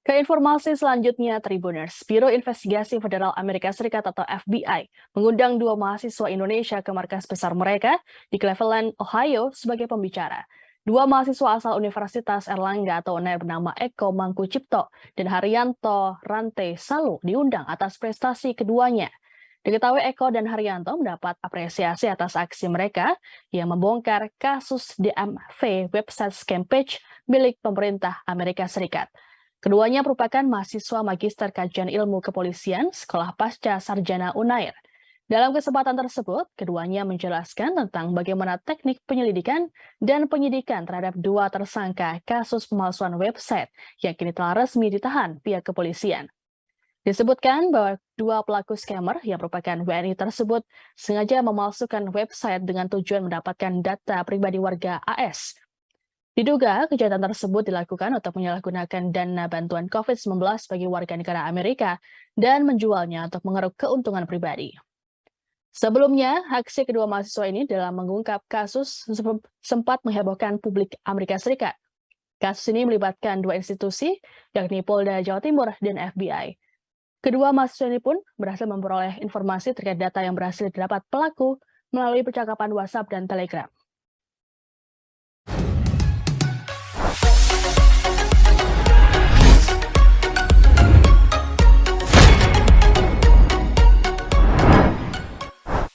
Ke informasi selanjutnya, Tribuners, Biro Investigasi Federal Amerika Serikat atau FBI mengundang dua mahasiswa Indonesia ke markas besar mereka di Cleveland, Ohio sebagai pembicara. Dua mahasiswa asal Universitas Erlangga atau UNER bernama Eko Mangkucipto dan Haryanto Rante Salu diundang atas prestasi keduanya. Diketahui Eko dan Haryanto mendapat apresiasi atas aksi mereka yang membongkar kasus DMV website scam page milik pemerintah Amerika Serikat. Keduanya merupakan mahasiswa Magister Kajian Ilmu Kepolisian Sekolah Pasca Sarjana Unair. Dalam kesempatan tersebut, keduanya menjelaskan tentang bagaimana teknik penyelidikan dan penyidikan terhadap dua tersangka kasus pemalsuan website yang kini telah resmi ditahan pihak kepolisian. Disebutkan bahwa dua pelaku scammer yang merupakan WNI tersebut sengaja memalsukan website dengan tujuan mendapatkan data pribadi warga AS. Diduga kejahatan tersebut dilakukan untuk menyalahgunakan dana bantuan COVID-19 bagi warga negara Amerika dan menjualnya untuk mengeruk keuntungan pribadi. Sebelumnya, aksi kedua mahasiswa ini dalam mengungkap kasus sempat menghebohkan publik Amerika Serikat. Kasus ini melibatkan dua institusi, yakni Polda Jawa Timur dan FBI. Kedua mahasiswa ini pun berhasil memperoleh informasi terkait data yang berhasil didapat pelaku melalui percakapan WhatsApp dan Telegram.